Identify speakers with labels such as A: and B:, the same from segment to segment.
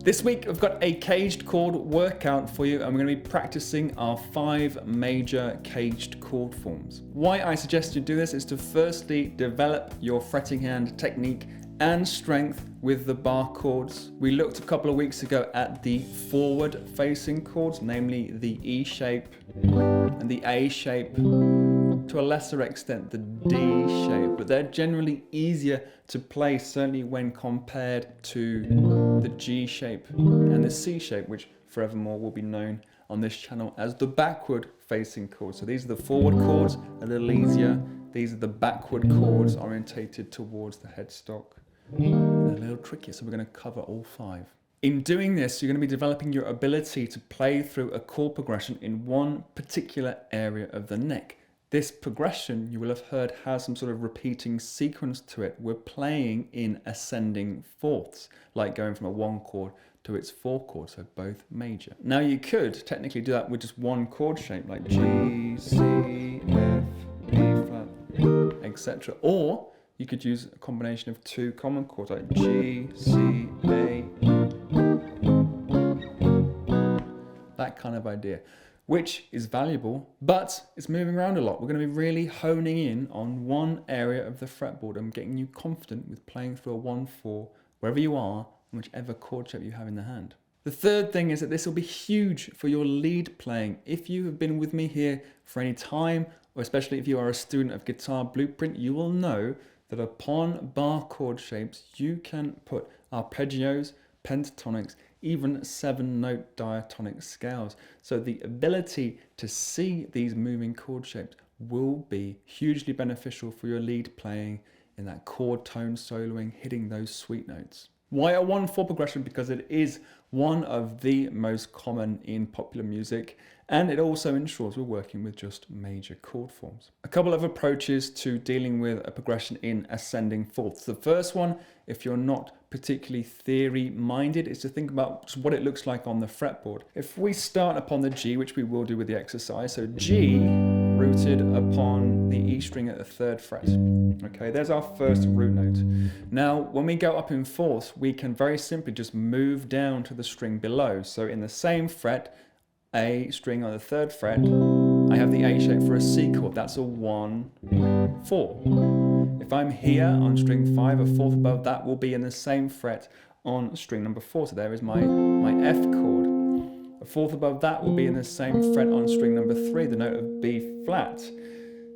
A: This week I've got a caged chord workout for you, and we're going to be practicing our 5 major caged chord forms. Why I suggest you do this is to firstly develop your fretting hand technique and strength with the bar chords. We looked a couple of weeks ago at the forward facing chords, namely the E shape and the A shape, to a lesser extent the D shape, but they're generally easier to play, certainly when compared to the G shape and the C shape, which forevermore will be known on this channel as the backward facing chords. So these are the forward chords, a little easier. These are the backward chords orientated towards the headstock, a little trickier. So we're going to cover all 5. In doing this, you're going to be developing your ability to play through a chord progression in one particular area of the neck. This progression, you will have heard, has some sort of repeating sequence to it. We're playing in ascending fourths, like going from a 1 chord to its 4 chord, so both major. Now you could technically do that with just one chord shape, like G, C, F, B flat, etc. Or you could use a combination of 2 common chords, like G, C, A, that kind of idea, which is valuable, but it's moving around a lot. We're going to be really honing in on one area of the fretboard and getting you confident with playing through a 1-4 wherever you are and whichever chord shape you have in the hand. The third thing is that this will be huge for your lead playing. If you have been with me here for any time, or especially if you are a student of Guitar Blueprint, you will know that upon bar chord shapes, you can put arpeggios, pentatonics, even 7-note diatonic scales. So the ability to see these moving chord shapes will be hugely beneficial for your lead playing in that chord tone soloing, hitting those sweet notes. Why a 1-4 progression? Because it is one of the most common in popular music, and it also ensures we're working with just major chord forms. A couple of approaches to dealing with a progression in ascending fourths. The first one, if you're not particularly theory minded, is to think about just what it looks like on the fretboard. If we start upon the G, which we will do with the exercise, so G rooted upon the E string at the 3rd fret. Okay, there's our first root note. Now, when we go up in fourths, we can very simply just move down to the string below. So in the same fret, A string on the 3rd fret, I have the A shape for a C chord. That's a 1-4. If I'm here on string 5, a 4th above, that will be in the same fret on string number 4. So there is my F chord. A 4th above that will be in the same fret on string number 3, the note of B flat.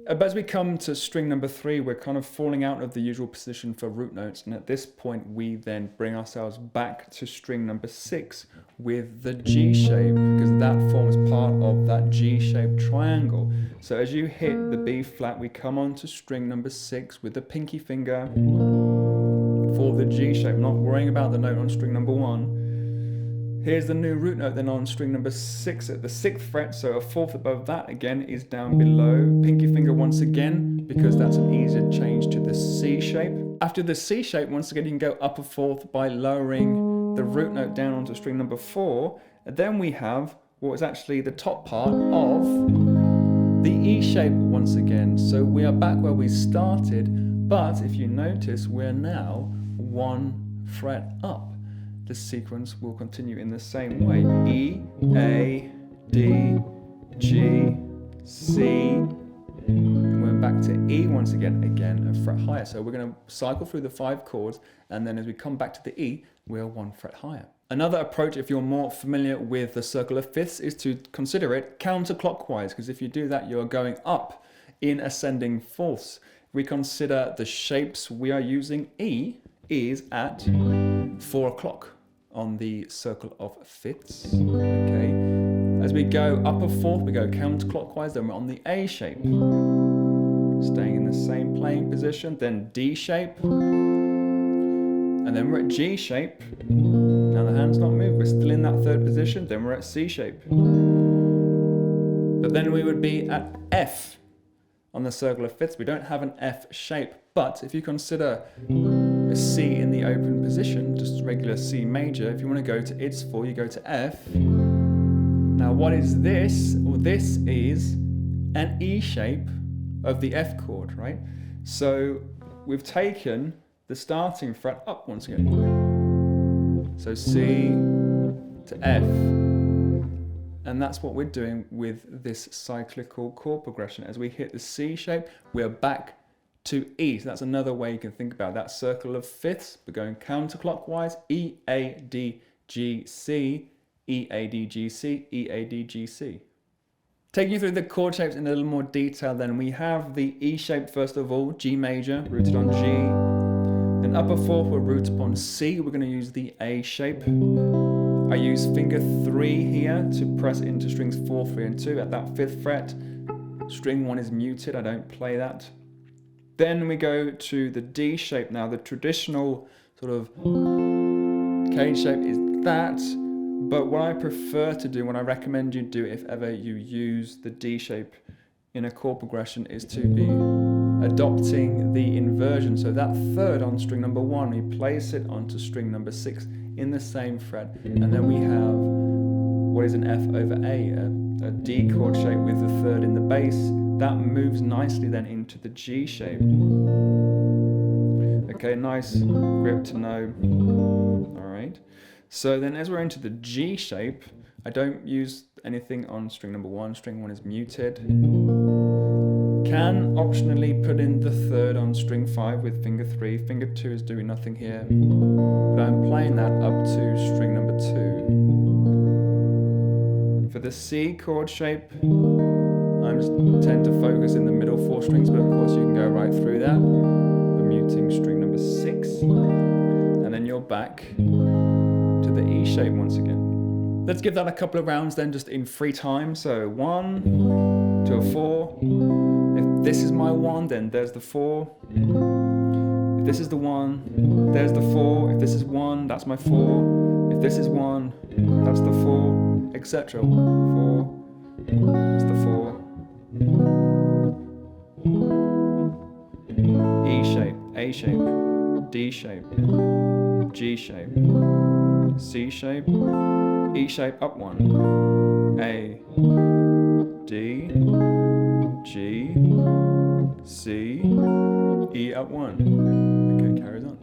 A: But as we come to string number 3, we're kind of falling out of the usual position for root notes, and at this point we then bring ourselves back to string number 6 with the G shape, because that forms part of that G-shaped triangle. So as you hit the B flat, we come on to string number 6 with the pinky finger for the G shape, not worrying about the note on string number 1. Here's the new root note then on string number 6 at the 6th fret, so a 4th above that again is down below. Pinky finger once again, because that's an easier change to the C shape. After the C shape, once again you can go up a 4th by lowering the root note down onto string number 4. And then we have what is actually the top part of the E shape once again. So we are back where we started, but if you notice, we're now 1 fret up. The sequence will continue in the same way. E, A, D, G, C, and we're back to E once again, a fret higher. So we're going to cycle through the 5 chords, and then as we come back to the E, we're 1 fret higher. Another approach, if you're more familiar with the circle of fifths, is to consider it counterclockwise, because if you do that, you're going up in ascending fourths. If we consider the shapes we are using, E is at 4 o'clock. On the circle of fifths. Okay, as we go up a 4th, we go counterclockwise, then we're on the A shape, staying in the same playing position, then D shape, and then we're at G shape. Now the hand's not moved, we're still in that 3rd position, then we're at C shape. But then we would be at F on the circle of fifths. We don't have an F shape, but if you consider a C in the open position, just regular C major, if you want to go to its 4, you go to F. Now what is this? Well, this is an E shape of the F chord, right? So we've taken the starting fret up once again. So C to F. And that's what we're doing with this cyclical chord progression. As we hit the C shape, we're back to E. So that's another way you can think about that circle of fifths, but going counterclockwise, E, A, D, G, C, E, A, D, G, C, E, A, D, G, C. Taking you through the chord shapes in a little more detail then, we have the E shape first of all, G major, rooted on G. Then upper fourth, we're rooted upon C. We're going to use the A shape. I use finger 3 here to press into strings 4, 3 and 2 at that 5th fret. String 1 is muted, I don't play that. Then we go to the D shape. Now the traditional sort of cage shape is that, but what I prefer to do, what I recommend you do if ever you use the D shape in a chord progression, is to be adopting the inversion. So that third on string number 1, we place it onto string number 6 in the same fret, and then we have what is an F over A, a D chord shape with the third in the bass. That moves nicely then into the G shape. Okay, nice grip to know. All right. So then as we're into the G shape, I don't use anything on string number 1. String 1 is muted. Can optionally put in the third on string 5 with finger 3. Finger 2 is doing nothing here, but I'm playing that up to string number 2. For the C chord shape, I just tend to focus in the middle 4 strings, but of course you can go right through that. We're muting string number 6, and then you're back to the E shape once again. Let's give that a couple of rounds then, just in free time. So 1 to a 4. If this is my 1, then there's the 4. If this is the 1, there's the 4. If this is 1, that's my 4. If this is 1, that's the 4, etc. 4, that's the 4. E shape, A shape, D shape, G shape, C shape, E shape up 1, A, D, G, C, E up 1. Okay, carries on.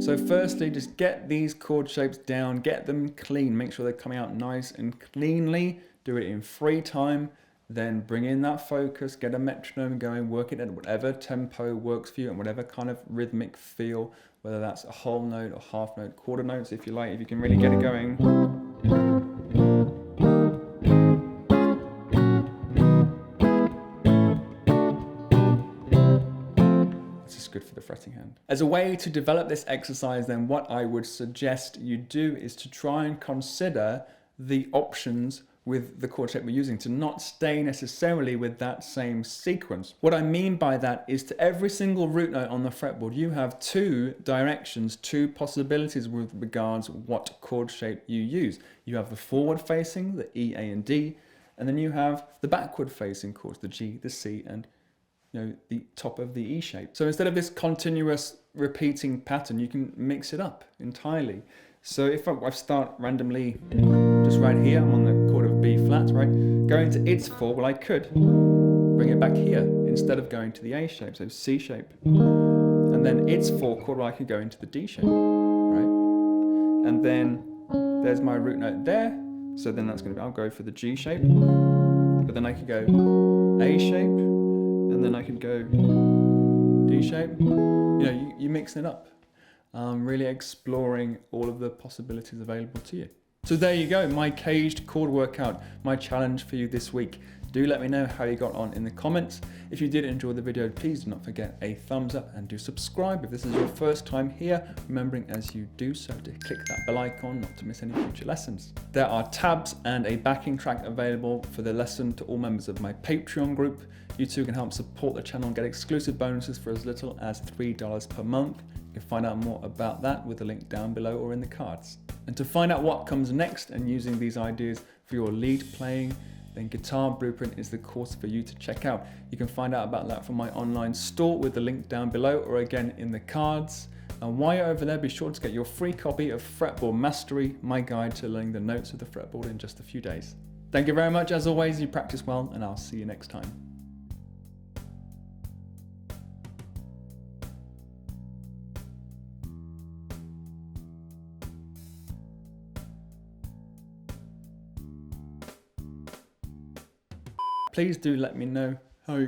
A: So firstly, just get these chord shapes down, get them clean, make sure they're coming out nice and cleanly, do it in free time, then bring in that focus, get a metronome going, work it at whatever tempo works for you and whatever kind of rhythmic feel, whether that's a whole note or half note, quarter notes if you like, if you can really get it going. Good for the fretting hand. As a way to develop this exercise, then what I would suggest you do is to try and consider the options with the chord shape we're using, to not stay necessarily with that same sequence. What I mean by that is to every single root note on the fretboard, you have 2 directions, 2 possibilities with regards what chord shape you use. You have the forward facing, the E, A and D, and then you have the backward facing chords, the G, the C and the top of the E shape. So instead of this continuous repeating pattern, you can mix it up entirely. So if I start randomly just right here, I'm on the chord of B flat, right? Going to its 4, well I could bring it back here instead of going to the A shape, so C shape. And then its 4 chord, well I could go into the D shape, right? And then there's my root note there, so then that's going to be, I'll go for the G shape, but then I could go A shape, and then I could go D shape. You mix it up. Really exploring all of the possibilities available to you. So there you go, my caged chord workout, my challenge for you this week. Do let me know how you got on in the comments. If you did enjoy the video, please do not forget a thumbs up and do subscribe if this is your first time here, remembering as you do so to click that bell icon not to miss any future lessons. There are tabs and a backing track available for the lesson to all members of my Patreon group. You too can help support the channel and get exclusive bonuses for as little as $3 per month. You can find out more about that with the link down below or in the cards. And to find out what comes next and using these ideas for your lead playing, then Guitar Blueprint is the course for you to check out. You can find out about that from my online store with the link down below or again in the cards. And while you're over there, be sure to get your free copy of Fretboard Mastery, my guide to learning the notes of the fretboard in just a few days. Thank you very much as always, you practice well and I'll see you next time. Please do let me know how